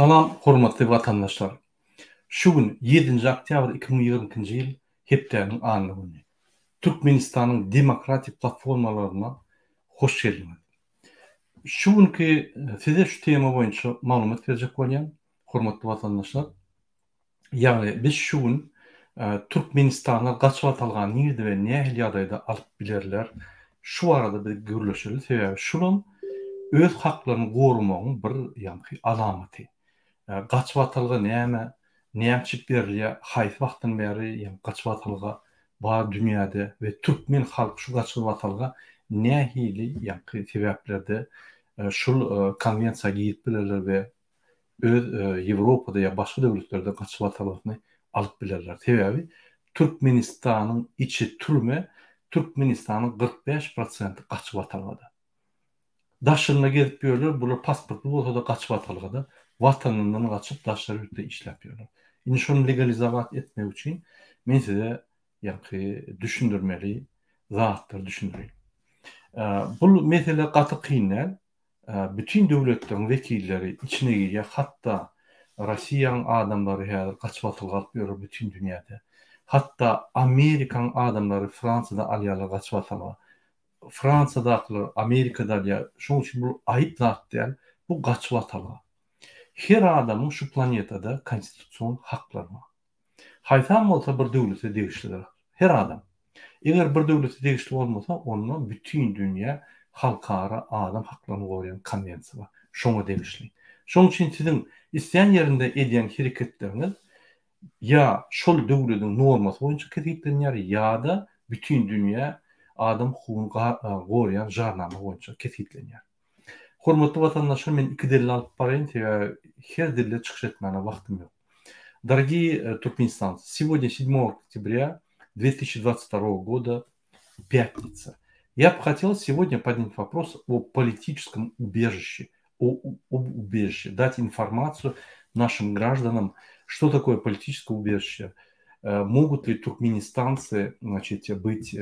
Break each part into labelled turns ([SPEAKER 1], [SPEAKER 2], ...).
[SPEAKER 1] Salam, hormatly vatandaşlar. Şu gün 7 oktyabr 2022 yıl heptäniň anyny güni. Türkmenistanyň demokratik platformalarına hoş geldiniz. Şu günkü size şu tema boýunça maglumat berjek bolýan, hormatly vatandaşlar. Ýagny biz şu gün Türkmenistana gaçyp atalgan nirde we nähili ýagdaýda alyp bilerler. Şu arada bir gürleşeli sebäbi şulam öz haklaryny gorumagyň bir ýa-ni alamaty. Gaçyp atalga näçip berilýär, haýsy wagtdan beri gaçyp atalga bar dünýäde we türkmen halky şu gaçyp atalga nähili ýa-ni sebäplerde şul konwensiýa giýip bilerler we öz Ýewropada ýa başga döwletlerde gaçyp atalgyny alyp bilerler. Sebäbi Türkmenistanyň içi türme Türkmenistanyň 45% gaçyp atalgada. Daşyna gelip ýörler, bular pasportly bolsa da gaçyp atalgada. Vatanından gaçyp daşary ýurtda işläp ýörler. Indi şonu legalizowat etmek üçin men size ýa-ni düşündirmeli zatlar düşündireyim. Bu mesele gaty kynlar. Bütün döwletleriň wekilleri içine girýär, hatda Russiýanyň adamlary häzir gaçyp atylgalyp ýörler bütün dünýäde. Hatda Amerikanyň adamlary Fransada alýarlar gaçyp atylga. Fransadakylar, Amerikada ýa şoň üçin bu aýyp zat däl, bu gaçyp atylga. Her adamın şu planetada konstitusiyon hakları var. Haýsam bolsa bir döwlete degişlidir. Her adam. Eger bir döwlete degişli bolmasa, onda bütün dünýä halkara adam haklaryny goýan konwensiýa var. Şoňa degişli. Şoň üçin siziň isleýän ýerinde edýän hereketleriniz ýa şol döwletiň normasy boýunça ketiplenýär ýa-da bütün dünýä adam hukugyny goýan jarnama boýunça ketiplenýär. Hormatly vatandaşlar, men iki delil alyp baraýyn, her delile çykyş etmäne wagtym ýok. Дорогие туркменистанцы, сегодня 7 октября 2022 года, пятница. Я бы хотел сегодня поднять вопрос о политическом убежище, об убежище, дать информацию нашим гражданам, что такое политическое убежище, могут ли туркменистанцы, значит, быть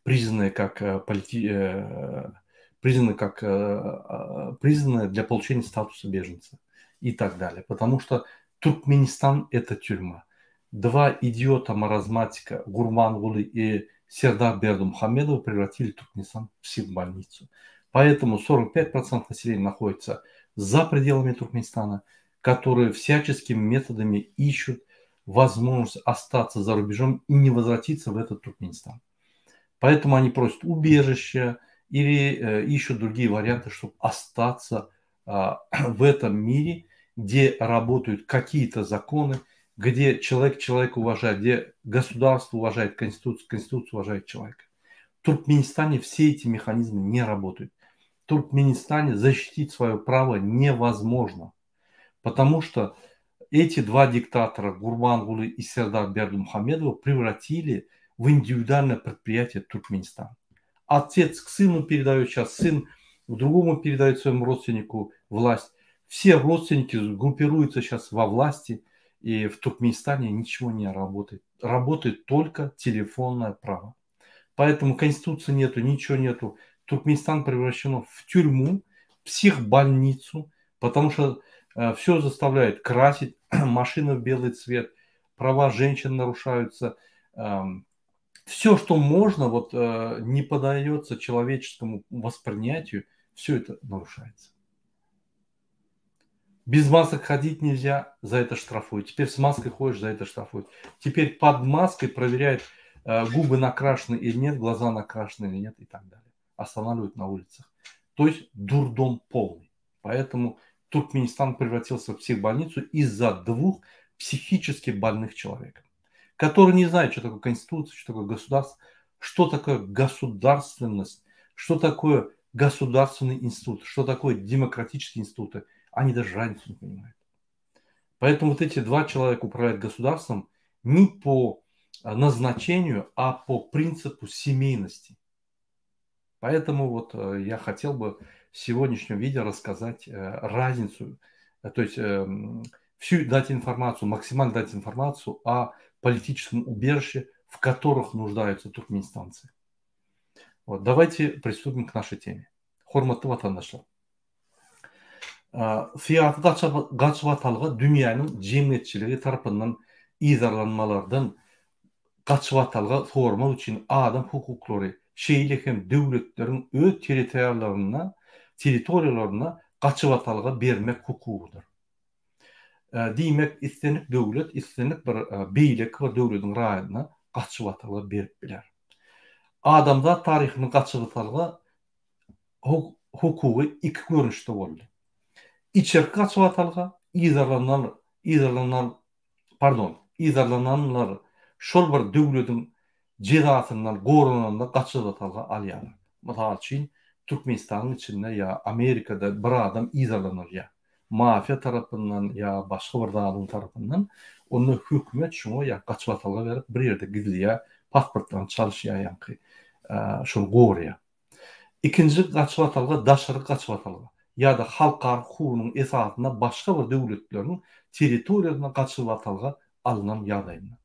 [SPEAKER 1] признаны признаны для получения статуса беженца и так далее. Потому что Туркменистан – это тюрьма. Два идиота-маразматика Гурбангулы и Сердар Бердымухамедова превратили Туркменистан в психбольницу. Поэтому 45% населения находится за пределами Туркменистана, которые всяческими методами ищут возможность остаться за рубежом и не возвратиться в этот Туркменистан. Поэтому они просят убежища или ищут другие варианты, чтобы остаться в этом мире, где работают какие-то законы, где человек человека уважает, где государство уважает Конституцию, Конституция уважает человека. В Туркменистане все эти механизмы не работают. В Туркменистане защитить свое право невозможно, потому что эти два диктатора, Гурбангулы и Сердар Бердымухамедова, превратили в индивидуальное предприятие Туркменистана. Отец к сыну передает сейчас, сын к другому передает своему родственнику власть. Все родственники группируются сейчас во власти, и в Туркменистане ничего не работает. Работает только телефонное право. Поэтому конституции нету, ничего нету. Туркменистан превращен в тюрьму, психбольницу, потому что все заставляет красить машины в белый цвет, права женщин нарушаются. Все, что можно, не поддается человеческому воспринятию, все это нарушается. Без масок ходить нельзя, за это штрафуют. Теперь с маской ходишь, за это штрафуют. Теперь под маской проверяют, губы накрашены или нет, глаза накрашены или нет и так далее. Останавливают на улицах. То есть дурдом полный. Поэтому Туркменистан превратился в психбольницу из-за двух психически больных человек, которые не знают, что такое конституция, что такое государство, что такое государственность, что такое государственный институт, что такое демократические институты. Они даже разницу не понимают. Поэтому вот эти два человека управляют государством не по назначению, а по принципу семейности. Поэтому я хотел бы в сегодняшнем видео рассказать разницу, то есть всю дать информацию, максимально дать информацию о политическом убежище, в которых нуждаются туркменистанцы. Давайте приступим к нашей теме. Hormatly vatandaşlar. Siyasy gaçyp dünýäniň jemgyýetçiligi tarapyndan izarlanmalardan gaçyp atalga sormak üçin adam hukuklary şeýle hem döwletleriň öz territoriýalaryna gaçyp atalga bermek hukugudyr. Diýmek istenik döwlet, istenik bir beýlik we döwletiň raýatyna gaçyp atalga berip biler. Adamzat taryhyny gaçyp atalga hukugy iki görnüşde boldy. İçerki gaçyp atalga izarlananlar şol bir döwletiň jezasyndan gorunanda gaçyp atalga alýar. Mysal üçin Türkmenistanyň içinde ya Amerikada bir adam izarlanýar ya mafiya tarapyndan ya başga bir zalym tarapyndan onu hökümet şoňa ya gaçyp atalga berip bir ýerde gizliýär, pasportlaryny çalyşýar ýa-ni şol gorýar. İkinji gaçyp atalga daşary gaçyp atalga ya da halkar hukugynyň esasyna başga bir döwletleriň territoriýasyna gaçyp atalga alynan ýagdaýynda.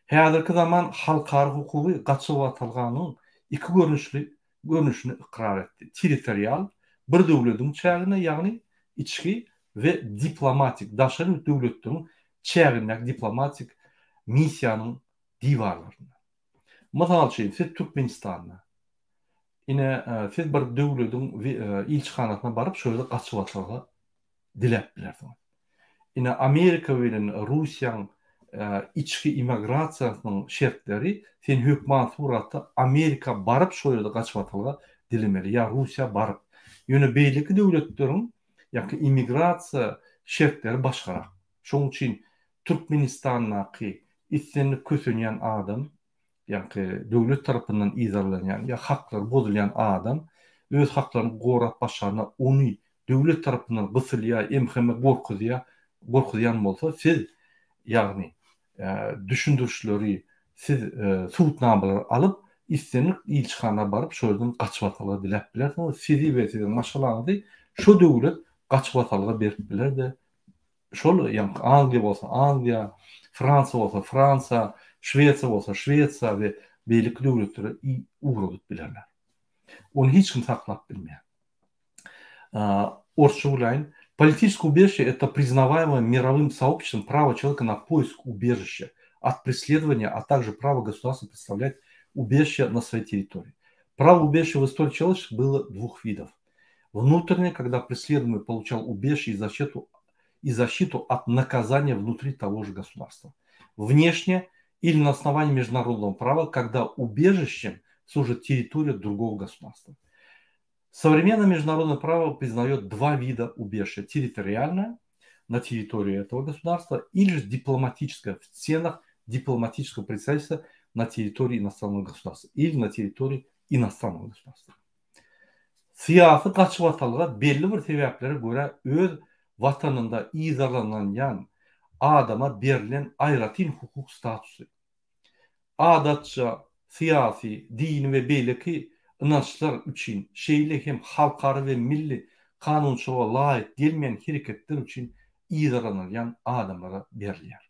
[SPEAKER 1] Häzirki zaman halkar hukugy gaçyp atalganyň iki görnüşini ikrar etdi. Territorial bir döwletiň çägine ýagny içki we diplomatik daşary döwletleriň çägine diplomatik missiýanyň diwarlaryna. Mysal üçin Türkmenistanda ine siz bir döwletiň ilçihanasyna baryp şöyle gaçyp atalga dilep bilersiňiz. Ine Amerika bilen Russiýanyň içki immigrasiýasynyň şertleri sen hökümet suratda Amerika baryp şöyle gaçyp atalga dilemeli ya Russiýa baryp. Ýöne beýleki döwletleriň ýa-ki immigrasiýa şertleri başgarak. Şoň üçin Türkmenistanyňky istenlik kösenýän adam ýa-ki döwlet tarapyndan izarlanýan ýa haklary bozulýan adam öz haklaryny gorap başarna ony döwlet tarapyndan gysylýar, emheme gorkuzýan bolsa siz ýagny düşündürüşleri siz suwtnamalary alyp istenlik ilçihana baryp şoldan gaçyp atalga dilep bilersiňiz. Sizi we siziň maşgalaňyzy şo döwlet gaçyp atalga berip biler-de. Şol ýa Angliýa bolsa Angliýa, Fransa bolsa Fransa, Şweýça bolsa Şweýça we beýlik döwletleri ugrulup bilerler. Onu hiç kim saklap bilmeýär. Орчу Гулайн. Политическое убежище – это признаваемое мировым сообществом право человека на поиск убежища от преследования, а также право государства представлять убежище на своей территории. Право убежища в истории человечества было двух видов. Внутреннее, когда преследуемый получал убежище и защиту от наказания внутри того же государства. Внешнее или на основании международного права, когда убежищем служит территория другого государства. Современное международное право признает два вида убежища. Территориальное на территории этого государства или же дипломатическое в стенах дипломатического представительства на территории иностранного государства или на территории иностранного государства. Siyasi gaçyp atalga belli bir sebeplere göre öz vatanında izarlanan adama berilen aýratyn hukuk statusu. Adatça siyasi, dini ve beýleki inançlar üçin şeýle hem halkary we milli kanunçylyga laýyk gelmeýän hereketler üçin izarlanan adamlara berilýär.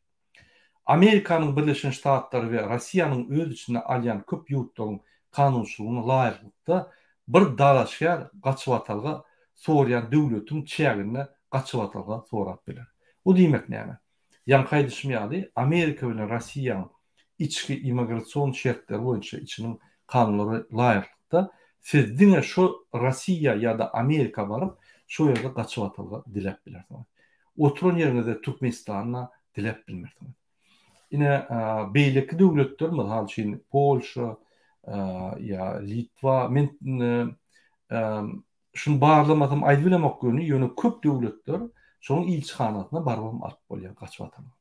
[SPEAKER 1] Amerikanyň Birleşen Ştatları we Rossiýanyň öz içinde alýan köp ýurtlaryň kanunçylygyna laýykda bir dalaşýar gaçyp atalga sorýan döwletiň çägine gaçyp atalga sorap biler. Bu diýmek näme? Ýa-ni düşmýärdi. Amerika bilen Rossiýanyň içki immigrasiýon şertleri boýunça içiniň kanunlary laýykda siz diňe şo Rossiýa ýa-da Amerika baryp şo ýerde gaçyp atalga dilep bilersiňiz. Oturan ýerinizde Türkmenistanyna dilep bilmersiňiz. Ine beýleki döwletler, mysal üçin Polşa ya Litwa, men şunu barlamasam aýdyp bilemek göni ýöne köp döwletler şoň ilçihanasyna baryp alyp bolýar gaçyp atalga.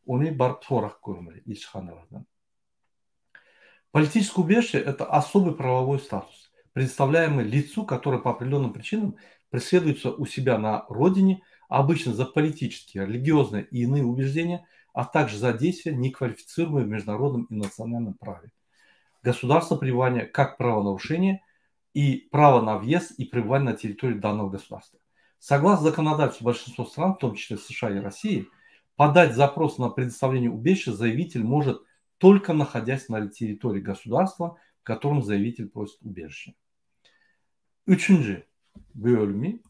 [SPEAKER 1] Onu baryp sorak görmeli ilçihanalardan. Политическое убежище – это особый правовой статус, предоставляемый лицу, которое по определенным причинам преследуется у себя на родине, обычно за политические, религиозные и иные убеждения, а также за действия, неквалифицируемые в международном и национальном праве. Государство пребывания как правонарушение и право на въезд и пребывание на территории данного государства. Согласно законодательству большинства стран, в том числе США и России, подать запрос на предоставление убежища заявитель может только находясь на территории государства, в котором заявитель просит убежище. Üçüncü bölümü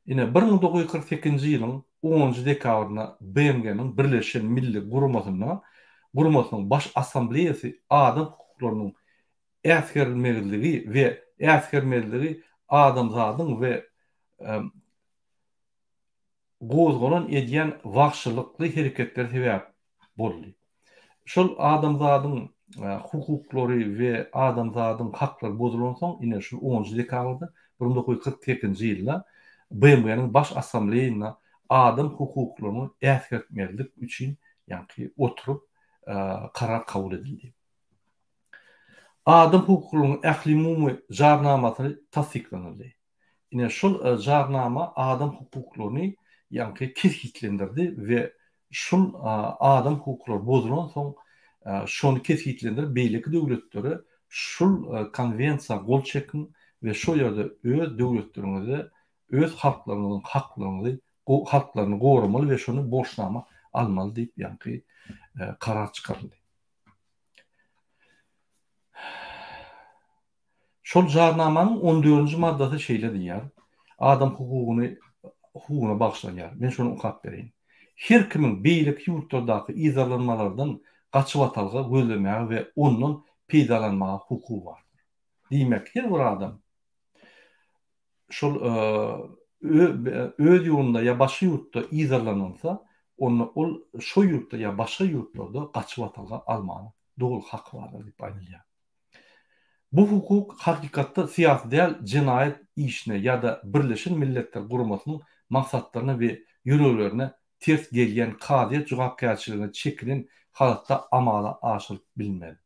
[SPEAKER 1] Ine 1948-nji ýylyň 10-njy dekabrynda BMG'niň Birleşen Milli Guramasynyň baş assambleýasy adam hukuklarynyň äsgermezligi we äsgermezligi adamzadyň we gozgolan edýän wagtçylykly hereketler sebäp boldy. Şol adamzadyň hukuklary we adamzadyň haklary bozulan soň ine şu 10-njy dekabrda 1948-nji ýylda BMG'niň baş assambleýasyna adam hukuklaryny äsgermezlik üçin ýa-ni oturup karar kabul edildi. Adam hukuklarynyň ähli jarnamasyny tasdiklandy. Ine şol jarnama adam hukuklaryny ýa-ni kesgitlendirdi we şol adam hukuklary bozulan soň şonu kesgitlendirip beýleki döwletleri şol konwensiýa gol çekin we şo ýerde öz döwletlerinde öz halklarynyň haklaryny goramaly we şonu boşnama almaly diýip ýa-ni karar çykardy. Şol jarnamanyň 14-nji maddasy şeýle diýär. Adam hukuguna bagşlanýar. Men şonu okap bereyim. Her kimiň beýlik ýurtlardaky izarlanmalardan gaçyp atalga gözlemäge we ondan peýdalanmaga hukugy bardyr. Diýmek, her bir adam şol öz ýurtunda ýa başga ýurtda izarlansa, onu ol şo ýurtda ýa başga ýurtlarda gaçyp atalga almagy dogry haky bardyr diýip aýdylýar. Bu hukuk hakikatda siyasi değil, cinayet işine ya da Birleşen Milletler Guramasynyň maksatlaryna we ýörelerine ters gelýän kadyýet jogapkärçiligine çekilen halatda amala aşyryp bilmeli.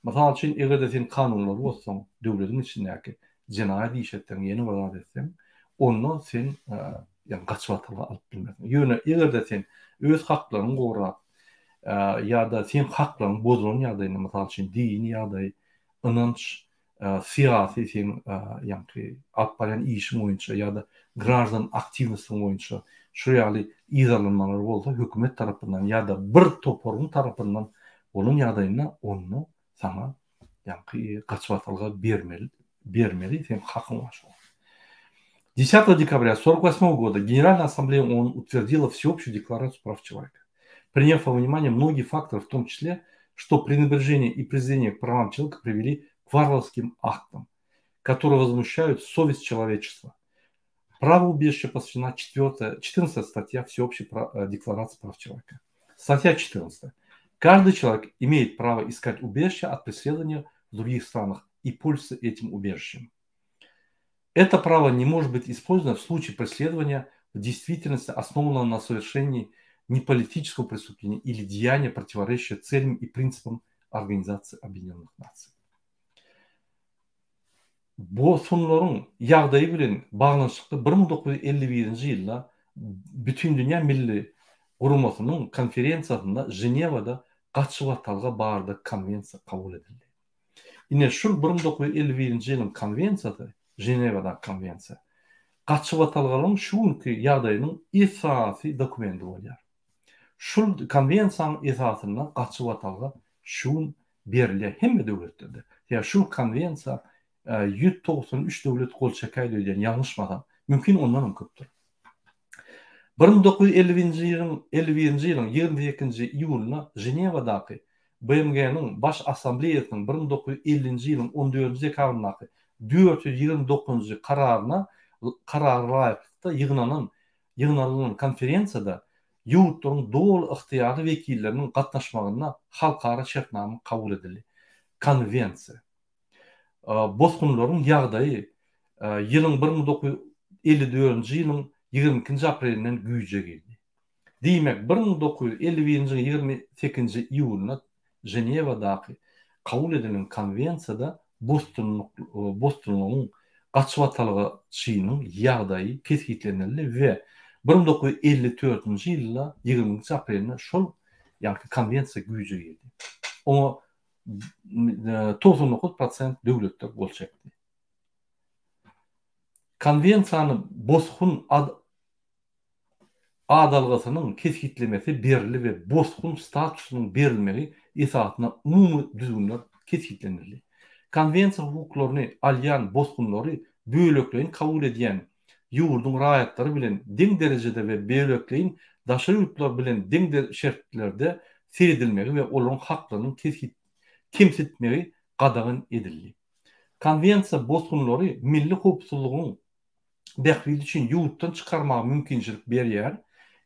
[SPEAKER 1] Masal üçin egerde sen kanunlar bolsaň, döwletiň içindäki cinayet işletlerini ýeni bir etsem, onu sen ýa gaçyp atylga alyp bilmezsin. Ýöne egerde sen öz haklaryny gorap ýa-da sen haklaryň bozulan ýagdaýynda, masal üçin dini ýagdaý, ynanç, siyasi sen ýa-ni alparan işin boýunça ýa-da građan aktivnosy boýunça şu ýaly izarlanmalar bolsa, hökümet tarapyndan ýa-da bir toporun tarapyndan onun ýagdaýyna onu sana ýa-ni gaçyp atylga bermeli, sen hakyň bar. 10 декабря 1948 года Генеральная ассамблея ООН утвердила Всеобщую декларацию прав человека, приняв во внимание многие факторы, в том числе, что пренебрежение и презрение к правам человека привели к варварским актам, которые возмущают совесть человечества. Право убежища посвящена 14 статья Всеобщей декларации прав человека. Статья 14. Каждый человек имеет право искать убежище от преследования в других странах и пользоваться этим убежищем. Это право не может быть использовано в случае преследования в действительности, основанного на совершении не политического преступления или деяния, противоречащего целям и принципам Организации Объединенных Наций. Bosunlaryň ýagdaýy bilen baglanşykly 1951-nji ýylda bütün dünýä milli guramasynyň konferensiýasynda Jenewada gaçyp atalga bardy konvensiýa kabul edildi. Ine şol 1951-nji ýylyň konvensiýasy, Jenewada konvensiýa, gaçyp atalgalyň şuňky ýagdaýynyň esasy dokumenti bolýar. Şol konvensiýanyň esasyna gaçyp atalga şuň berilýär hemme döwletlerde. Ýa şol konvensiýa 193 döwlet gol çekäýdi diýen ýalňyşmadan mümkin ondan köpdür. 1951-nji ýylyň 22-nji iýulynda Jenewadaky BMG'niň baş assambleýasynyň 1950-nji ýylyň 14-nji dekabryndaky 429-njy karar laýykda ýygnanan konferensiýada ýurtlaryň dol ykhtiyary wekilleriniň gatnaşmagyna halkara şertnama kabul edildi. Konvensiýa bozgunlaryň ýagdaýy ýylyň 1954-nji ýylyň 22-nji aprelinden güýje geldi. Diýmek 1951-nji 28-nji iýulynda Jenewadaky kabul edilen konvensiýada bozgunlaryň gaçyp atalgynyň ýagdaýy kesgitlenildi we 1954-nji ýylda 20-nji aprelinde şol ýa-ni konvensiýa güýje geldi. Oňa 99% döwletler gol çekdi. Konvensiýany bozgun adalgasynyň kesgitlemesi berildi we bozgun statusynyň berilmegi esatyna umumy düzgünler kesgitlenildi. Konvensiýa hukuklaryny alýan bozgunlary böýleklerini kabul edýän ýurdun raýatları bilen deň derejede we beýlekliğin daşary ýurtlar bilen deň şertlerde seredilmegi we olaryň haklaryny kimsitmegi gadagyn edildi. Konvensiya bozgunlary milli howpsuzlygyň beýligi üçin ýurtdan çykarmagy mümkinçilik berýär.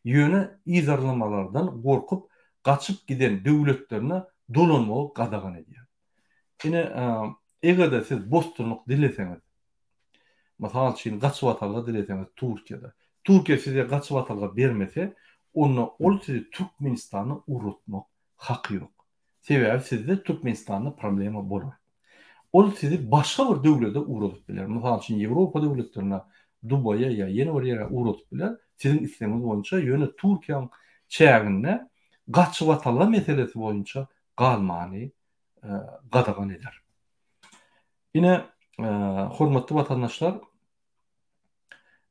[SPEAKER 1] Ýöne izarlamalardan gorkup gaçyp giden döwletlerine dolanmagy gadagyn edýär. Ine egerde siz bostunlyk dileseňiz, masal üçin gaçyp atalga dileseňiz Türkiýede. Türkiýe size gaçyp atalga bermese, ol sizi Türkmenistany urutmak haky ýok. Sebäbi sizde Türkmenistanyň problemi bolar. Ol sizi başga bir döwlete urutup biler. Masal üçin Ýewropa döwletlerine, Dubaýa ýa ýene bir ýere urutup biler. Sizin isleminiz boýunça ýöne Türkiýanyň çäginde gaçyp atalga meselesi boýunça galmany gadagyn eder. Ine hormatly vatandaşlar,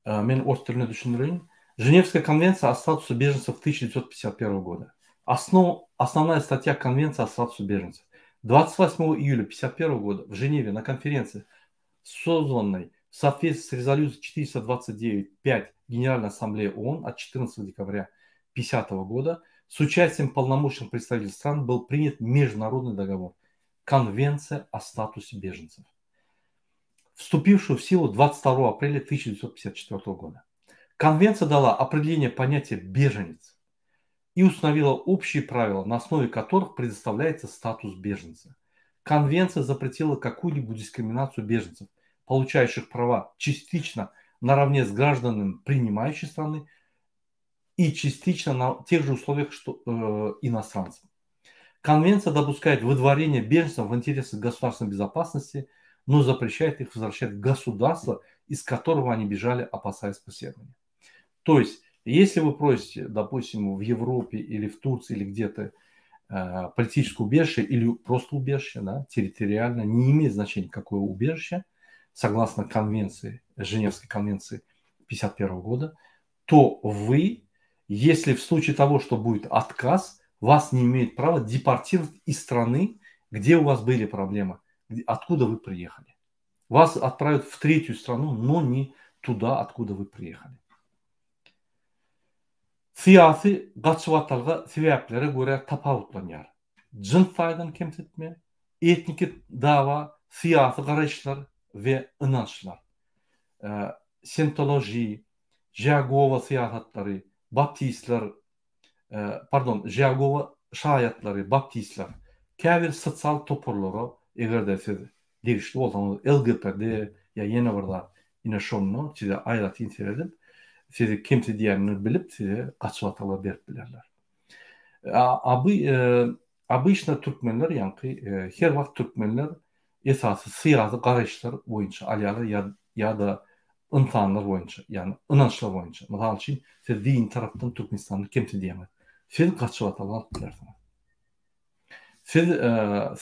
[SPEAKER 1] men öz tiline düşündireyim. Женевская конвенция о статусе беженцев 1951 года. Основная статья Конвенции о статусе беженцев. 28 июля 1951 года в Женеве на конференции, созванной в соответствии с резолюцией 429-5 Генеральной Ассамблеи ООН от 14 декабря 1950 года с участием полномочных представителей стран был принят международный договор Конвенция о статусе беженцев, вступившую в силу 22 апреля 1954 года. Конвенция дала определение понятия «беженец» и установила общие правила, на основе которых предоставляется статус беженца. Конвенция запретила какую-либо дискриминацию беженцев, получающих права частично наравне с гражданами принимающей страны и частично на тех же условиях, что иностранцам. Конвенция допускает выдворение беженцев в интересах государственной безопасности, но запрещает их возвращать в государство, из которого они бежали, опасаясь преследования. То есть, если вы просите, допустим, в Европе или в Турции или где-то политическое убежище или просто убежище, да, территориально, не имеет значения, какое убежище, согласно конвенции, Женевской конвенции 1951 года, то вы, если в случае того, что будет отказ, вас не имеют права депортировать из страны, где у вас были проблемы, откуда вы приехали. Вас отправят в третью страну, но не туда, откуда вы приехали. Siyasi gaçywatalga sebäplere göre tapawutlanýar. Jinssaýdan kemsitme, etnik dawa, siyasi garaşlar we ynançlar. Scientology, Jehova siýasatlary, baptistler, Jehova şaýatlary, baptistler, käbir sosial toporlara egerde siz degişli bolsaňyz LGBT ýa ýene birde ine şonu size aýrat inseredip sizi kimse diýenini bilip size gaçyp atala berip bilerler. Обычно türkmenler ýa-ni her wagt türkmenler esasy syýasy garaşlar boýunça alýarlar ýa-da insanlar boýunça, ýani ynançlar boýunça. Mysal üçin siz din tarapdan Türkmenistanyny kimse diýemez. Siz gaçyp atala bilersiňiz. Siz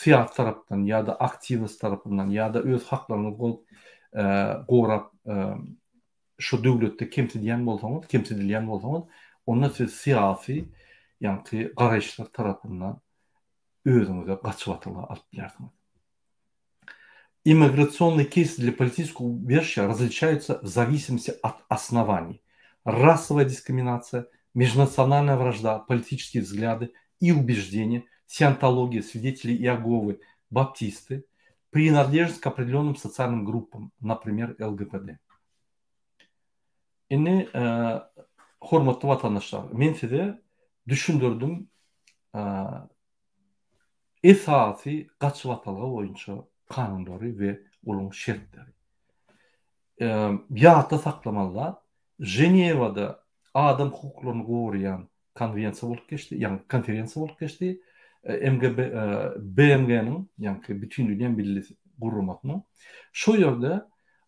[SPEAKER 1] syýasy tarapdan ýa-da aktivist tarapyndan ýa-da öz haklaryny gowrap şu döwletde kimse diýen bolsaňyz, kimse dilýän bolsaňyz, onda siz syýasy ýa-ni garaşlar tarapyndan özüňize gaçyp atala alyp bilersiňiz. Иммиграционные кейсы для политического убежища различаются в зависимости от оснований. Расовая дискриминация, межнациональная вражда, политические взгляды и убеждения, сиентология, свидетели Иеговы, баптисты, принадлежность к определенным социальным группам, например, ЛГБТ. Ини hormatly vatandaşlar, men size düşündürdüm esasy gaçyp atalga boýunça kanunlary we olaryň şertleri. Ýatda saklamalar Ženevada adam hukuklaryny gowrayan konvensiýa bolup geçdi, ýani konferensiýa bolup geçdi. BMG'nin, ýani bütün dünýä birleşik gurulmasynyň şu ýerde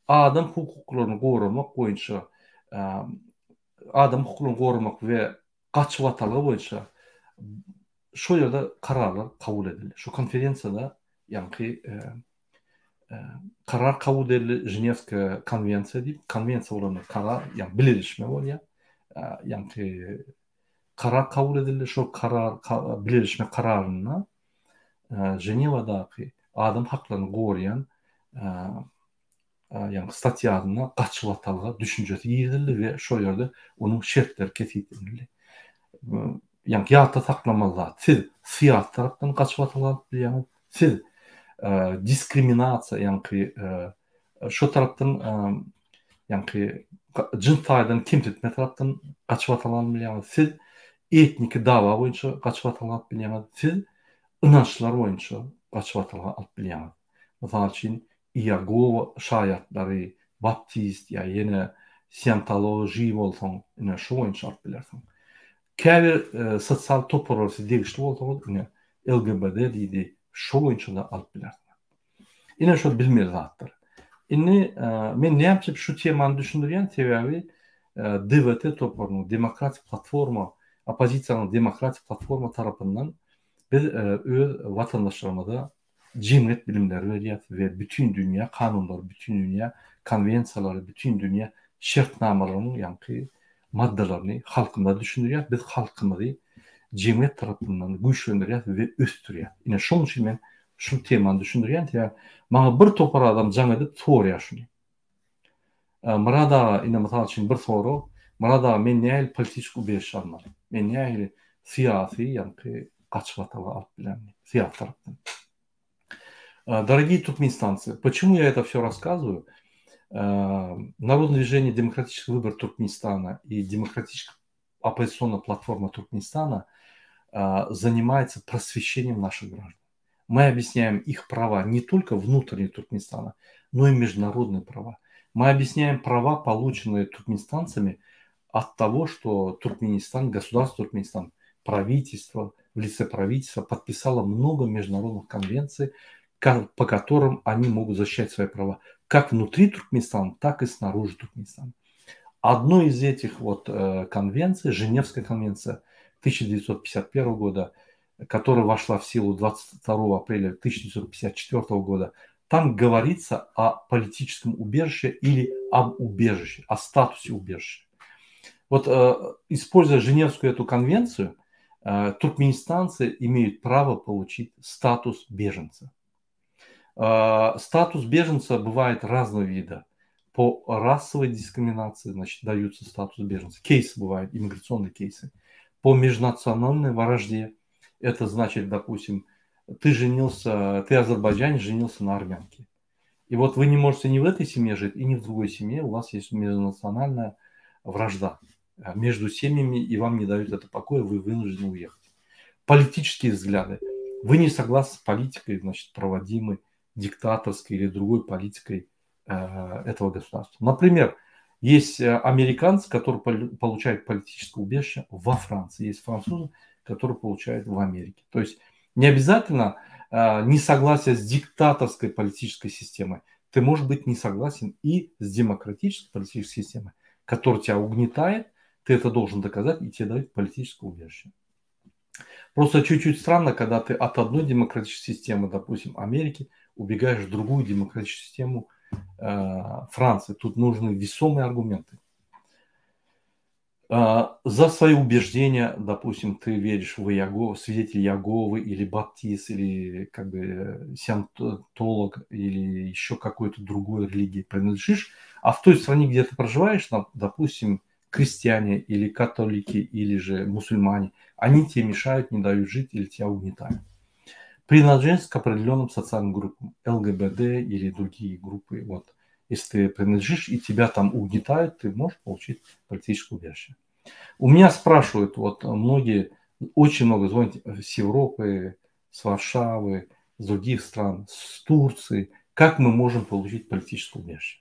[SPEAKER 1] adam hukuklaryny gowramak boýunça adam hukuklaryny gowramak we gaçyp atalga boýunça şu ýerde kararlar kabul edildi. Şu konferensiýada ýani karar kabul edildi. Ženevska konvensiýa diýip, konvensiýa bolan karar, ýani bileşme bolýar. Ýani karar kabul edildi. Şu karar bileşme kararyna Ženevadaky adam haklaryny gowrayan yani statyadyna gaçyp atalga düşünjesi girildi ve şol ýerde onuň şertleri ketgirildi. Yani ýatda saklamalar, siz siyasi tarapdan gaçyp atalga bilýäňiz, siz diskriminasiýa ýani şo tarapdan ýani jins taýdan kimsitme tarapdan gaçyp atalgan bilýäňiz, siz etniki dawa boýunça gaçyp atalgan bilýäňiz, siz ynançlar boýunça gaçyp atalgan bilýäňiz. Mysal üçin Iyagova şaýatlary, baptist ýa ýene Scientology bolsaň, ine şu boýunça alyp bilersiň. Käbir sosial toparlasy degişli bolsaňyz, ine LGBT diýdi, şu boýunça da alyp bilersiň. Ine şol bilmeýär zatlar. Inni men näçe şu temany düşündirýän sebäbi DVT toparlaryň demokratik platforma, opozisiýanyň demokratik platforma tarapyndan biz öz watandaşlarymyza cemiyet bilimleri berýär ve bütün dünya kanunları, bütün dünya konvensiyaları, bütün dünya şertnamalaryny ýani maddalaryny halkymda düşündirýär. Biz halkymyzy cemiyet tarapyndan güýçlendirýär we östürýär. Ine şoň üçin men şu temany düşündirýän ýa maňa bir topar adam jaň edip sorýar şuny. Murada ine mysal üçin bir soru, murada men näil politik ubeş almaly? Men näil siyasi ýani gaçyp atalga alyp bilemmi? Siyasi tarapdan. Дорогие туркменистанцы, почему я это все рассказываю? Народное движение «Демократический выбор Туркменистана» и демократическая оппозиционная платформа Туркменистана занимается просвещением наших граждан. Мы объясняем их права не только внутренние Туркменистана, но и международные права. Мы объясняем права, полученные туркменистанцами от того, что Туркменистан, государство Туркменистан, правительство, в лице правительства подписало много международных конвенций, по которым они могут защищать свои права как внутри Туркменистана, так и снаружи Туркменистана. Одной из этих конвенций, Женевская конвенция 1951 года, которая вошла в силу 22 апреля 1954 года, там говорится о политическом убежище или об убежище, о статусе убежища. Используя Женевскую эту конвенцию, туркменистанцы имеют право получить статус беженца. Статус беженца бывает разного вида. По расовой дискриминации, значит, даются статус беженца. Кейсы бывают, иммиграционные кейсы. По межнациональной вражде, это значит, допустим, ты азербайджанец, женился на армянке. И вот вы не можете ни в этой семье жить, и ни в другой семье, у вас есть межнациональная вражда между семьями, и вам не дают это покоя, вы вынуждены уехать. Политические взгляды. Вы не согласны с политикой, значит, проводимой диктаторской или другой политикой этого государства. Например, есть американцы, которые получают политическое убежище во Франции. Есть французы, которые получают в Америке. То есть не обязательно несогласие с диктаторской политической системой. Ты можешь быть не согласен и с демократической политической системой, которая тебя угнетает. Ты это должен доказать, и тебе дают политическое убежище. Просто чуть-чуть странно, когда ты от одной демократической системы, допустим, Америки, убегаешь в другую демократическую систему Франции. Тут нужны весомые аргументы. За свои убеждения, допустим, ты веришь в Иегову, свидетель Иеговы, или баптист, или сиентолог, или еще какой-то другой религии принадлежишь, а в той стране, где ты проживаешь, допустим, крестьяне или католики, или же мусульмане, они тебе мешают, не дают жить или тебя угнетают. Принадлежность к определенным социальным группам, ЛГБТ или другие группы. Если ты принадлежишь и тебя там угнетают, ты можешь получить политическое убежище. У меня спрашивают, многие, очень много звонят с Европы, с Варшавы, с других стран, с Турции, как мы можем получить политическое убежище.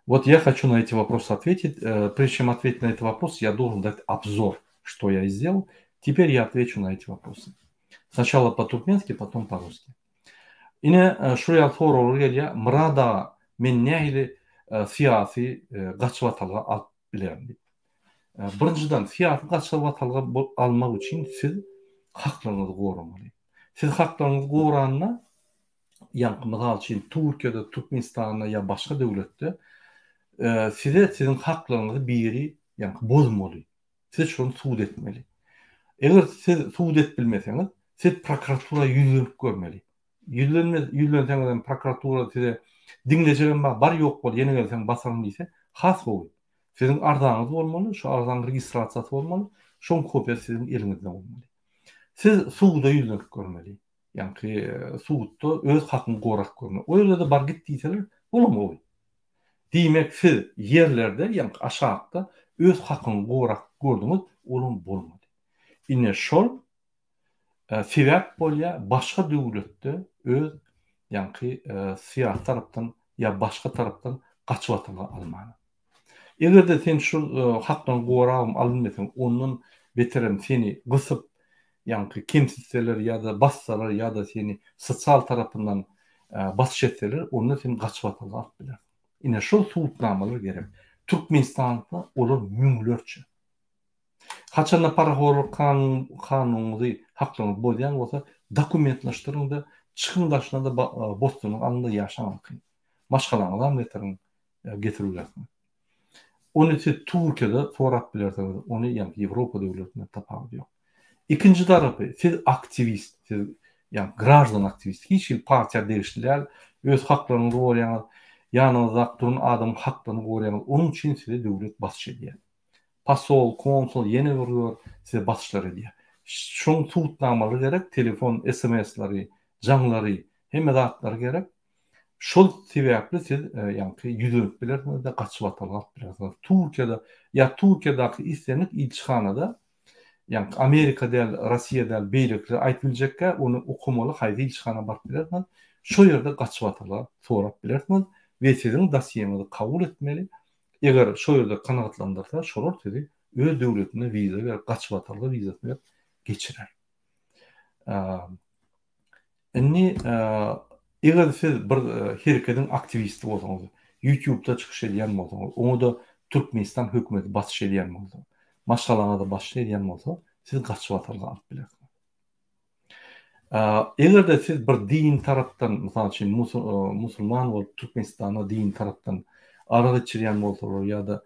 [SPEAKER 1] Я хочу на эти вопросы ответить. Прежде чем ответить на этот вопрос, я должен дать обзор, что я сделал. Теперь я отвечу на эти вопросы. Сначала по-туркменски, потом по-русски. Ine şuraya sorular mırada men nähili siyasi gaçwatalga alıp bilerim. Birinçiden siyasi gaçwatalga almak için siz haklarınızı goramaly. Siz haklarınızı goranyna, ýani mysal üçin Türkiýede, Türkmenistanda ýa başga döwletde size sizin haklarınızı biri ýani bozmaly. Siz şonu suud etmeli. Eger siz suud etbilmeseňiz, siz prokuratura yüzlenip görmeli. Yüzlenseňiz prokuratura size Diňleşigen bar ýok bol, ýene gelseň basaryň diýse, has boly. Siziň arzaňyz bolmaly, şu arzaň registrasiýasy bolmaly, şoň kopýa siziň eliňizde bolmaly. Siz suwda ýüzmek görmeli. Ýani suwda öz hakyny gorak görmeli. O ýerde bar git diýseler, bolamaly. Diýmek siz ýerlerde, ýani aşagda öz hakyny gorak gördüňiz, olam bolmady. Ine şol sebäp bolýa başga döwletde öz siyasi tarapdan ya başga tarapdan gaçyp almaly. Egerde sen şu hakdan goragym alınmasaň, onun beterem seni gysyp kimsitseler ya da bassalar ya da seni sosial tarapından basış etseler, onu sen gaçyp alyp biler. Ine şol suwutnamalar gerek. Türkmenistanda olar müňlerçe. Haçanda paraholuk kanuny haklaryny bolýan bolsa, dokumentlaşdyryň da çıkındaşına da Boston'un anında yaşamak. Maşgalaňyzdan getirilýär. Onu siz Türkiýede sorap bilersiňiz. Onu Ýewropa döwletlerinde tapap ýok. İkinci tarapy, siz aktivist, siz grażdan aktivist, hiç partiýa derişdiler, öz haklaryny goýýan, ýanyňyzda duran adam haklaryny goýýan, onun üçin size döwlet basış edýär. Pasol, konsul, ýene bir size basışlar edýär. Şoň suwutnamalar gerek, telefon, SMS-leri, jaňlary, hemme zatlar gerek. Şol sebäpli siz ýüzünip bilersiňiz de gaçyp alyp bilersiňiz. Türkiýede islenik ilçihanada Amerika del, Russiýa del beýlekleri aýtyljekkä, onu okumaly haýdy ilçihana barp bilersiňiz. Şo ýerde gaçyp alyp sorap bilersiňiz we siziň dosiýeňizi kabul etmeli. Eger şo ýerde kanagatlandyrsa, şolar sizi öz döwletine wiza berip gaçyp alyp wizasyny geçirer. Eger siz bir herkediň aktivisti bolsaňyz, YouTube'da çykyş edýän bolsaňyz, onu da Türkmenistan hökümeti basış edýän bolsa, maşgalaňa da basış edýän bolsa, siz gaçyp alyp bilersiňiz. Eger de siz bir din tarapdan, mysal üçin musulman bolup Türkmenistana din tarapdan ara geçirýän bolsalar ýa-da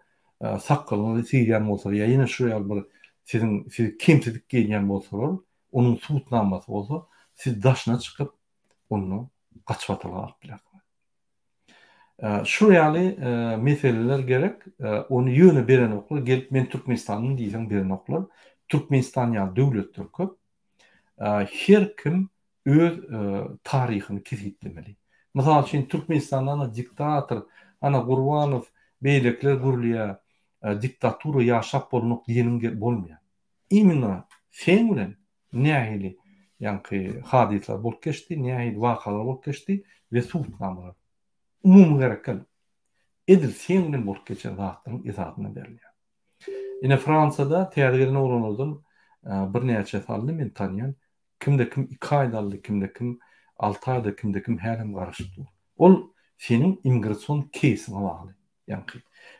[SPEAKER 1] sakkalyny sýýän bolsalar, ýa-da şu ýaly sizi kimsidik gelýän bolsalar, onun suwutnamasy bolsa, siz daşyna çykyp onu gaçyp alyp bilersiňiz. Şu ýaly meseleler gerek, onu ýöne beren oklar, gelip men Türkmenistanyň diýsen beren oklar. Türkmenistan ýa döwletler köp. Her kim öz taryhyny kesitlemeli. Mysal üçin Türkmenistandan diktator ana Gurbanow beýlekler gurulýar, diktatura ýaşap bolmak diýenim bolmaýar. Imенно sen bilen nähili hadisler bolup geçdi, nähili wakalar bolup geçdi we suwutnamalar. Umumy gerekkel edil sen bilen bolup geçen zatlaryň izatyna berilýär. Ine Fransada täzelerine oranlardan bir näçe saldy men tanýan, kimde kim 2 aýdaly, kimde kim 6 aýda, kimde kim härim garaşdy. Ol seniň immigrasiýon keýsine bagly.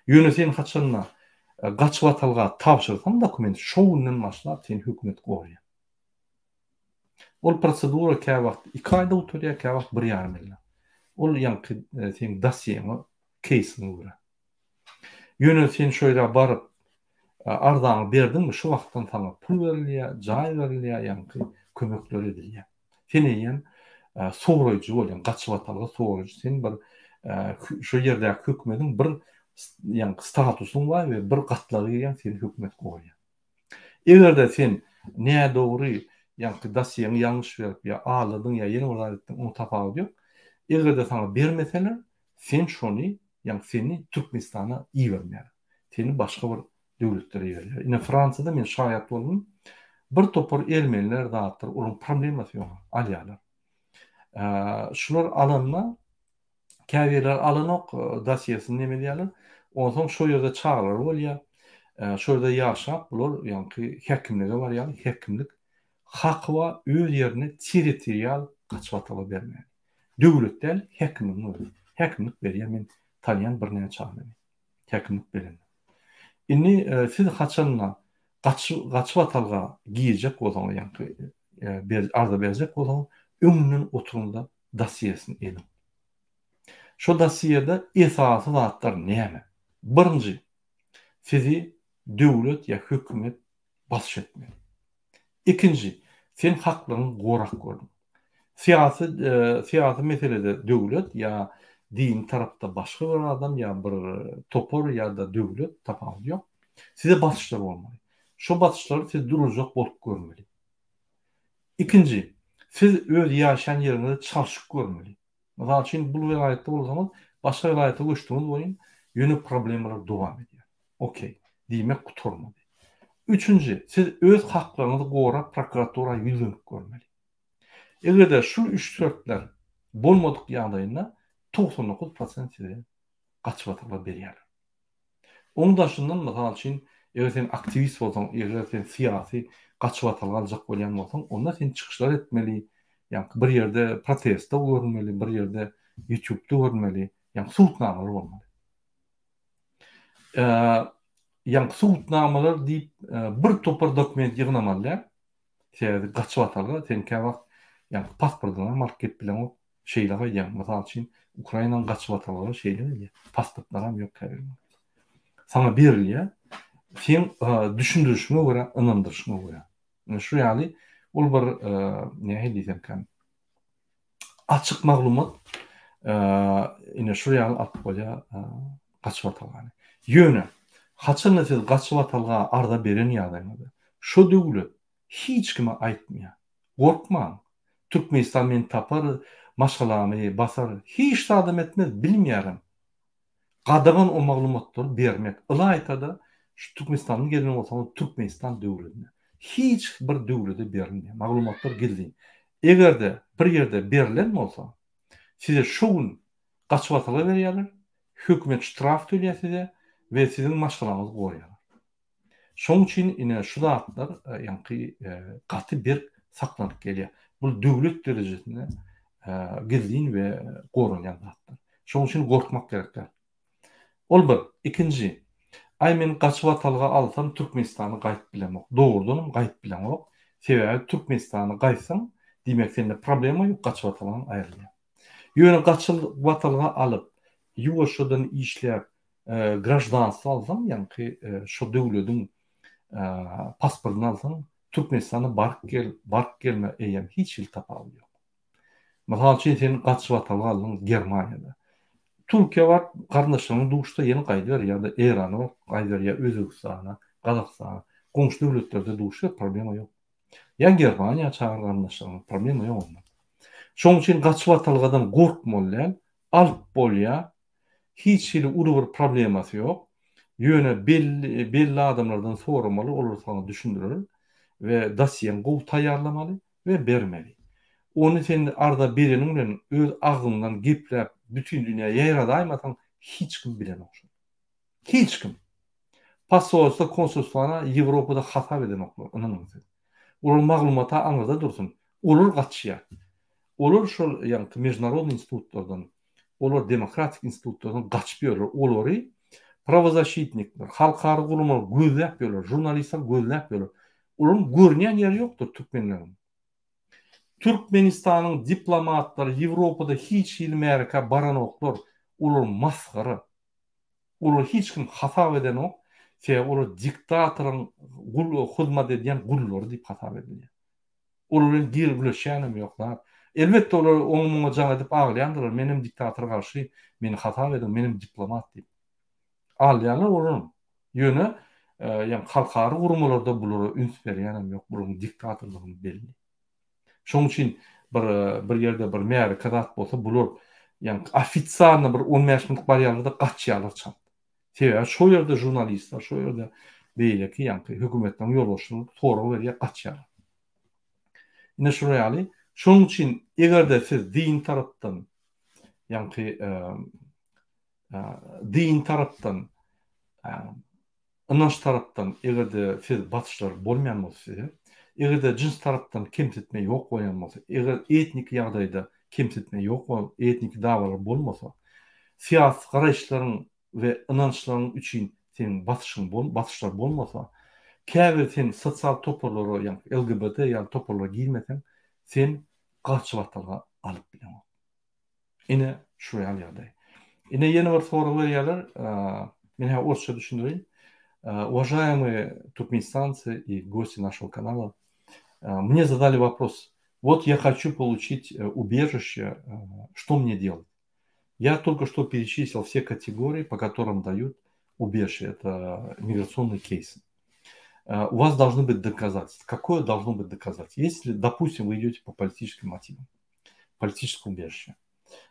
[SPEAKER 1] Ýöne sen haçanna gaçyp atylga tapşyrsan dokument şoňundan başlap sen hökümet goýýar. Ol prosedura kä wagt 2 aýda oturýar, kä wagt 1,5 ýyl. Ol sen dosiýeňi keýsine görä. Ýöne sen şoýra baryp arzaňy berdiňmi, şu wagtdan sana pul berilýär, jaý berilýär, kömekler edilýär. Sen ýen soraýjy bolýan, gaçyp atylga soraýjy. Sen bir şu ýerde hökümetiň bir statusyň bar we bir gatlary seni hökümet goýýar. Egerde sen näme dogry dosiýeňi ýalňyş berip ýa aladyň ýa ýene olaryň onu tapap ýok. Egerde sana bermeseler, sen şonu seni Türkmenistana iýerler. Seni başga bir döwletlere iýerler. Ine Fransada men şahyat boldum. Bir topar ermeniler zatlar, onun problemasy ýok, alýarlar. Şular alanma, käbirler alanok dosiýasyny neme diýerler? Ondan şo ýerde çağlar bolýar. Şo ýerde ýaşap, bular häkimlige bar, häkimlik hakwa öz ýerine territorial gaçyp atyla bermeli. Döwletler häkimlik berýär. Men tanýan bir näçe adam. Häkimlik beren. Inni siz haçanla gaçyp atylga giýjek bolsaňyz, arda berjek bolsaňyz, öňünden oturunda dosiýasyny edin. Şo dosiýada esasy zatlar näme? Birinji, sizi döwlet ýa hökümet basış etmeli. İkinji, sen haklaryny gorak gördün. Siyasi meselede döwlet ýa din tarafta başka bir adam ya bir topor ya da dövlet tapal yok. Size batışlar olmalı. Şu batışları siz duracak bolup görmeli. İkinci, siz öz yaşayan yerinde çalışıp görmeli. Mesela için bu vilayette olsanız başka vilayete koştuğunuz oyun yönü problemler devam ediyor. Okey. Demek kuturmadı. Üçüncü, siz öz haklarınızı koğra prokuratura yüzünüp görmeli. Eğer de şu 3-4'ler bolmadık yağdayına 99% size kaçıvatırlar beriyerler. Onun daşından mesela için eğer sen aktivist olsan, eğer sen siyasi kaçıvatırlar alacak bolyan olsan, onda sen çıkışlar etmeli. Yani bir yerde protesta görmeli, bir yerde YouTube'da görmeli. Yani sultnamalar olmalı. Yani sultnamalar deyip bir topar dokument yığınamalılar. Sen kaçıvatırlar, sen kavak yani pasportuna market bilen o şeyler yani mesela için Ukrayna'nın kaçıvatırlar şeyler ya pasportlar yok kabul. Sana beriliyor. Sen düşündürüşüne göre, inandırışına göre. Yani şu yani ol bir ne diyeyim kan açık maglumat ine şu yani atıp koya kaçıvatırlar. Yönü haçan siz kaçıvatırlar arda beren yağdaymadı. Şu dögülü hiç kime aytmıyor. Korkma. Türkmenistan men tapar, maşalamı basar. Hiç sadım etmez, bilmiyorum. Qadağan o maglumatları bermek. Ila aytada şu Türkmenistan'ın gelin olsa Türkmenistan döwletine. Hiç bir döwlete berilmeýär. Maglumatlar geldi. Eger de bir yerde berilen bolsa, size şu gün gaçwatyla berýärler, hökümet ştraf töleýär size we sizin maşgalaňyzy gorýar. Şoň üçin ine şu zatlar ýa-ni gaty bir saklanyp gelýär. Bu döwlet derejesinde geldiň we gorulýan zatlar. Şoň üçin gorkmak gerekler. Ol bir. İkinci. Ay men gaçwatalga alsam Türkmenistany gaýt bilemok. Dogrudan gaýt bilemok. Sebäbi Türkmenistany gaýsam, dimek sende problema ýok gaçwataldan aýrylýar. Ýöne gaçwatalga alyp, ýuwaşadan işläp, grajdansyk alsam, ýani şu döwletiň pasportyny alsam, Türkmenistana bark gelme eýem hiç il tapal ýok. Mesela üçin sen gaçwatalga aldın Germaniýada. Türkiye var, kardeşlerinin doğuşta yeni kaydılar ya da İran'a var, kaydılar ya Özbekistan'a, Kazakistan'a, komşu devletlerde doğuşta problema yok. Ya Germaniya çağır kardeşlerinin problema yok ondan. Şoň üçin gaçwatalgadan gorkmaly, alyp bolýar. Hiç ile ulu bir probleması yok. Ýöne belli adamlardan sormaly, olar sana düşündirir ve dosiýen gowy taýýarlamaly ve bermeli. Onu sen arda birinin bilen öz agymdan gepläp bütün dünýä ýaýradaýmasan hiç kim bilen okşar. Hiç kim. Pasolsa konsulstwana Ýewropada hata beden oklar. Inanyňyz. Olar maglumata aňyza dursun. Olar gaçýar. Olar şol ýa-ni международный institutlardan, olar demokratik institutlardan gaçyp ýörler. Olary pravozащитниктер, halkary gurumlar gözläp ýörler, jurnalistler gözläp ýörler. Olaryň görnýän ýeri ýokdur türkmenleriň. Türkmenistanyň diplomatlary Ýewropada hiç il Amerika baran oklar, olar masgara. Olar hiç kim hata eden ok, olar diktatoryň hyzmat edýän gullar diýip hata edilýär. Olaryň gir bileşýänem ýoklar. Elbetde olar oňuňa jaň edip aglaýandylar, menim diktator garşy, meni hata edin, menim diplomat diýip. Alýanlar olar. Ýöne ýa halkary gurumlarda bulara üns berýänem ýok, buların diktatorlygyny belli. Şoň üçin bir ýerde bir Amerika zat bolsa bular ýa-ni ofitsialny bir 15 minutlyk barýarlarda gaçýarlar çap. Sebäbi şo ýerde jurnalistler, şo ýerde beýleki ýa-ni hökümetden ýolbaşçylyk tora berýär gaçýarlar. Ine şu ýaly, şoň üçin egerde siz din tarapdan ýa-ni din tarapdan inanç tarapdan egerde siz batışlar bolmaýan bolsa, egerde cins tarapdan kemsitme ýok bolýan bolsa, eger etnik ýagdaýda kemsitme ýok, etnik dagalar bolmasa, siýasy garaşlaryň we inançlaryň üçin sen batışlar bolmasa, käbir sen sosial toparlary, ýa-ni LGBT ýa toparlara girmesen, sen gaçwatalga alyp bilemok. Ine şu ýaly. Ine ýene bir soru berýärler, men ha orçça düşündireyim. Уважаемые туркменистанцы и гости нашего канала, мне задали вопрос. Вот я хочу получить убежище, что мне делать? Я только что перечислил все категории, по которым дают убежище. Это миграционные кейсы. У вас должны быть доказательства. Какое должно быть доказательство? Если, допустим, вы идете по политическим мотивам, политическое убежище,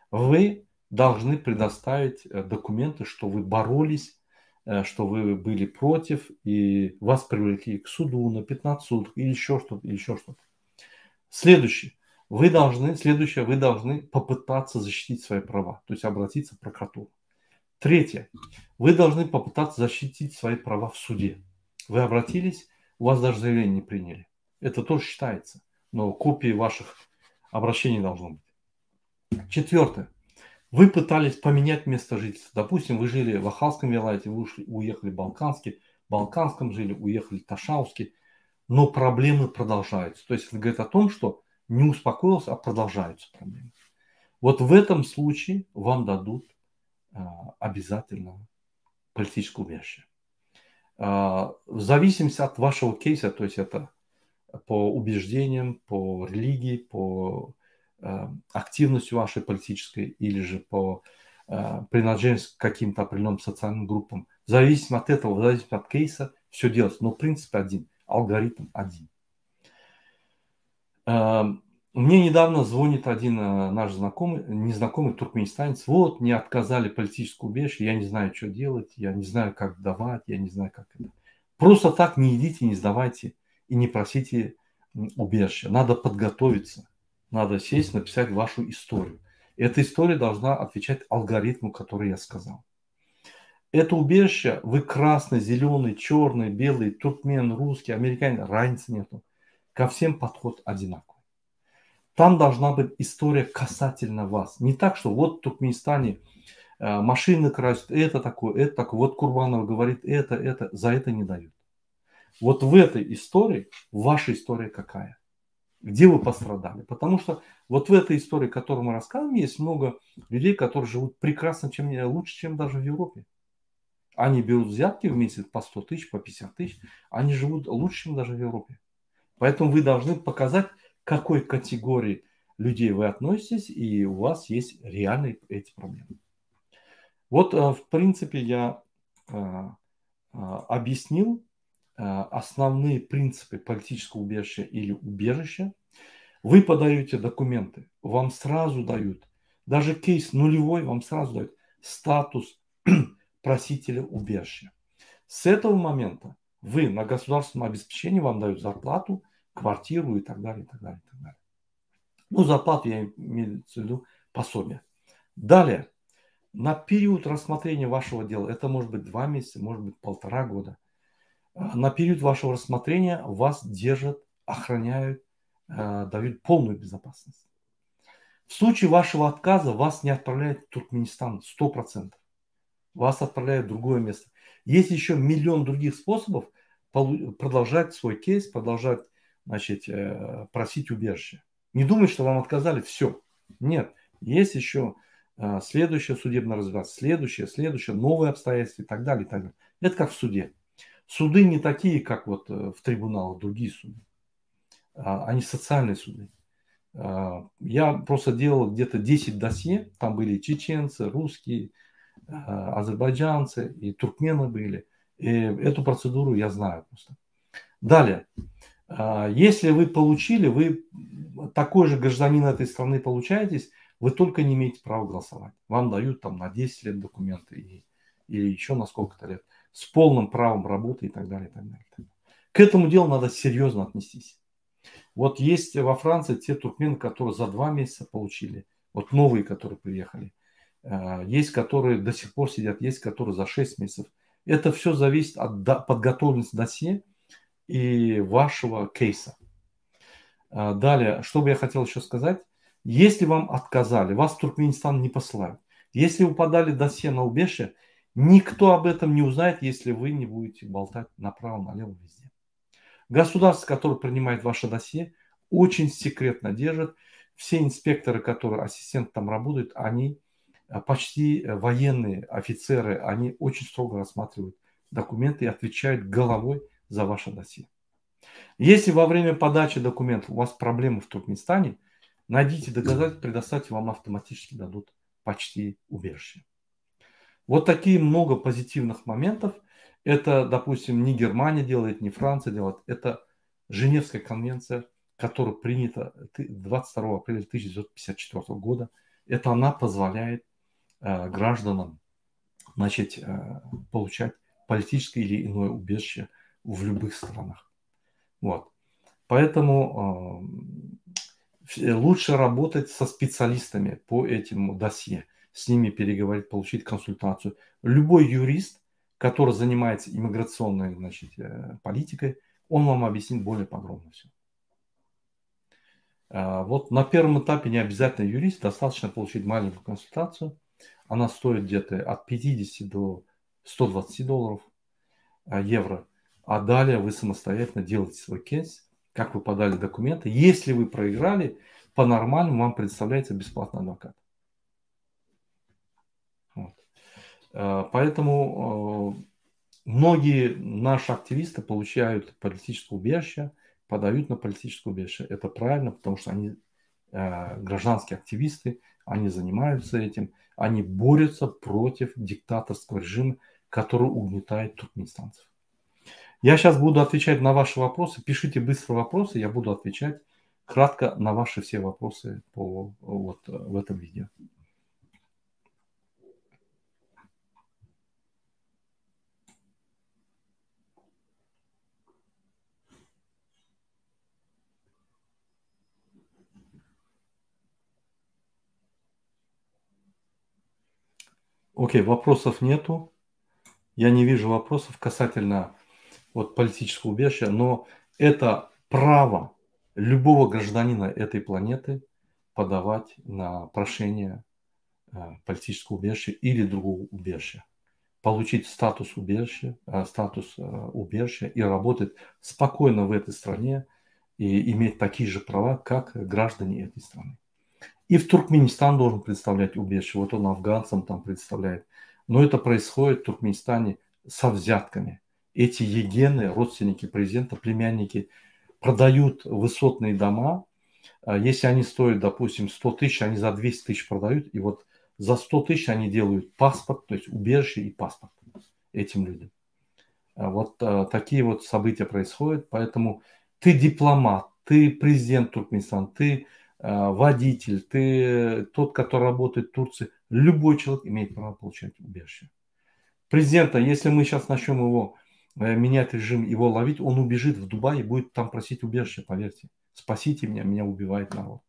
[SPEAKER 1] вы должны предоставить документы, что вы боролись, что вы были против, и вас привлекли к суду на 15 суток, или еще что-то, или еще что-то. Следующее. Вы должны попытаться защитить свои права, то есть обратиться в прокуратуру. Третье. Вы должны попытаться защитить свои права в суде. Вы обратились, у вас даже заявление не приняли. Это тоже считается, но копии ваших обращений должно быть. Четвертое. Вы пытались поменять место жительства. Допустим, вы жили в Ахалском вилаяте, вы уехали в Балканском жили, уехали в Ташауске, но проблемы продолжаются. То есть это говорит о том, что не успокоился, а продолжаются проблемы. Вот в этом случае вам дадут обязательно политическое убежище. В зависимости от вашего кейса, то есть это по убеждениям, по религии, по активности вашей политической или же по принадлежности к каким-то определенным социальным группам. В зависимости от этого, в зависимости от кейса, все делается. Но принцип один, алгоритм один. Мне недавно звонит один наш знакомый, незнакомый туркменистанец. Вот, мне отказали политическое убежище, я не знаю, что делать, я не знаю, как давать, я не знаю, как это. Просто так не идите, не сдавайте и не просите убежище. Надо подготовиться, надо сесть, написать вашу историю. Эта история должна отвечать алгоритму, который я сказал. Это убежище, вы красный, зеленый, черный, белый, туркмен, русский, американец, разницы нету. Ко всем подход одинаковый. Там должна быть история касательно вас. Не так, что вот в Туркменистане машины красят, это такое. Вот Курбанов говорит, это, за это не дают. Вот в этой истории, ваша история какая? Где вы пострадали? Потому что вот в этой истории, которую мы рассказываем, есть много людей, которые живут прекрасно, лучше, чем даже в Европе. Они берут взятки в месяц по 100 тысяч, по 50 тысяч. Они живут лучше, чем даже в Европе. Поэтому вы должны показать, к какой категории людей вы относитесь, и у вас есть реальные эти проблемы. Вот, в принципе, я объяснил основные принципы политического убежища или убежища. Вы подаете документы, вам сразу дают, даже кейс нулевой, вам сразу дают статус просителя убежища. С этого момента вы на государственном обеспечении, вам дают зарплату, квартиру и так далее, и так далее, и так далее. Ну, зарплату я имею в виду пособие. Далее, на период рассмотрения вашего дела, это может быть 2 месяца, может быть 1,5 года, на период вашего рассмотрения вас держат, охраняют, дают полную безопасность. В случае вашего отказа вас не отправляют в Туркменистан 100%. Вас отправляют в другое место. Есть еще миллион других способов продолжать свой кейс, продолжать, значит, просить убежище. Не думайте, что вам отказали, все. Нет, есть еще следующее судебное разбирательство, следующее, новые обстоятельства и так далее, и так далее. Это как в суде. Суды не такие, как вот в трибуналах, другие суды. Они социальные суды. Я просто делал где-то 10 досье, там были чеченцы, русские, азербайджанцы и туркмены были. И эту процедуру я знаю просто. Далее. Если вы получили, вы такой же гражданин этой страны получаетесь, вы только не имеете права голосовать. Вам дают там на 10 лет документы или еще на сколько-то лет с полным правом работы и так далее, и так далее. К этому делу надо серьезно отнестись. Вот есть во Франции те туркмены, которые за 2 месяца получили, вот новые, которые приехали. Есть, которые до сих пор сидят, есть, которые за 6 месяцев. Это все зависит от подготовленности досье и вашего кейса. Далее, что бы я хотел еще сказать. Если вам отказали, вас в Туркменистан не посылают. Если вы подали досье на убежище, никто об этом не узнает, если вы не будете болтать направо-налево везде. Государство, которое принимает ваше досье, очень секретно держит. Все инспекторы, которые ассистенты там работают, они почти военные офицеры, они очень строго рассматривают документы и отвечают головой за ваше досье. Если во время подачи документов у вас проблемы в Туркменистане, найдите доказательства, предоставьте, вам автоматически дадут почти убежище. Вот такие много позитивных моментов. Это, допустим, не Германия делает, не Франция делает. Это Женевская конвенция, которая принята 22 апреля 1954 года. Это она позволяет гражданам, значит, получать политическое или иное убежище в любых странах. Вот. Поэтому лучше работать со специалистами по этому досье, с ними переговорить, получить консультацию. Любой юрист, который занимается иммиграционной, значит, политикой, он вам объяснит более подробно все. Вот на первом этапе не обязательно юрист, достаточно получить маленькую консультацию. Она стоит где-то от 50 до 120 долларов, евро. А далее вы самостоятельно делаете свой кейс, как вы подали документы. Если вы проиграли, по-нормальному вам представляется бесплатный адвокат. Вот. Поэтому многие наши активисты получают политическое убежище, подают на политическое убежище. Это правильно, потому что они гражданские активисты, они занимаются этим, они борются против диктаторского режима, который угнетает туркменистанцев. Я сейчас буду отвечать на ваши вопросы. Пишите быстро вопросы, я буду отвечать кратко на ваши все вопросы вот в этом видео. Окей, вопросов нету. Я не вижу вопросов касательно вот политического убежища, но это право любого гражданина этой планеты подавать на прошение политического убежища или другого убежища, получить статус убежища и работать спокойно в этой стране и иметь такие же права, как граждане этой страны. И в Туркменистан должен представлять убежище. Вот он афганцам там представляет. Но это происходит в Туркменистане со взятками. Эти егены, родственники президента, племянники, продают высотные дома. Если они стоят, допустим, 100 тысяч, они за 200 тысяч продают. И вот за 100 тысяч они делают паспорт, то есть убежище и паспорт этим людям. Вот такие вот события происходят. Поэтому ты дипломат, ты президент Туркменистана, ты водитель, ты тот, который работает в Турции. Любой человек имеет право получать убежище. Президента, если мы сейчас начнем его менять режим, его ловить, он убежит в Дубай и будет там просить убежище, поверьте. Спасите меня убивает народ.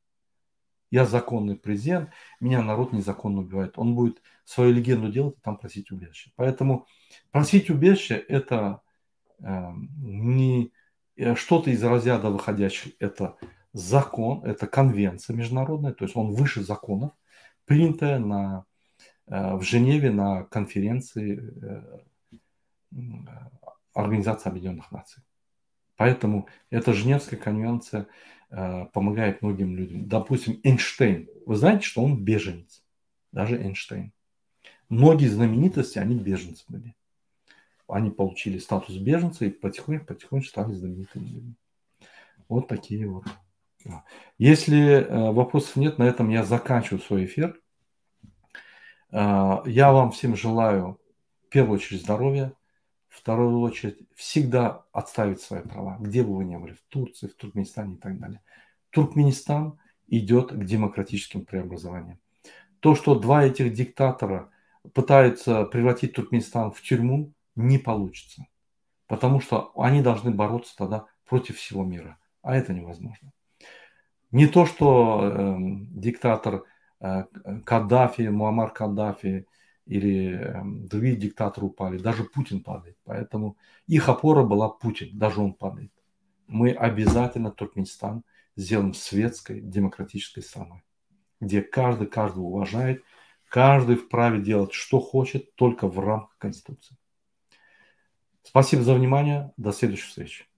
[SPEAKER 1] Я законный президент, меня народ незаконно убивает. Он будет свою легенду делать и там просить убежище. Поэтому просить убежище это не что-то из разряда выходящих, это закон, это конвенция международная, то есть он выше законов, принятая в Женеве на конференции Организации Объединенных Наций. Поэтому эта Женевская конвенция помогает многим людям. Допустим, Эйнштейн. Вы знаете, что он беженец? Даже Эйнштейн. Многие знаменитости, они беженцы были. Они получили статус беженца и потихоньку стали знаменитыми людьми. Вот такие вот. Если вопросов нет, на этом я заканчиваю свой эфир. Я вам всем желаю, в первую очередь, здоровья, в вторую очередь, всегда отставить свои права, где бы вы ни были, в Турции, в Туркменистане и так далее. Туркменистан идет к демократическим преобразованиям. То, что два этих диктатора пытаются превратить Туркменистан в тюрьму, не получится. Потому что они должны бороться тогда против всего мира. А это невозможно. Не то, что диктатор Каддафи, Муаммар Каддафи или другие диктаторы упали, даже Путин падает. Поэтому их опора была Путин, даже он падает. Мы обязательно Туркменистан сделаем светской, демократической страной, где каждый каждого уважает, каждый вправе делать, что хочет, только в рамках Конституции. Спасибо за внимание. До следующих встреч.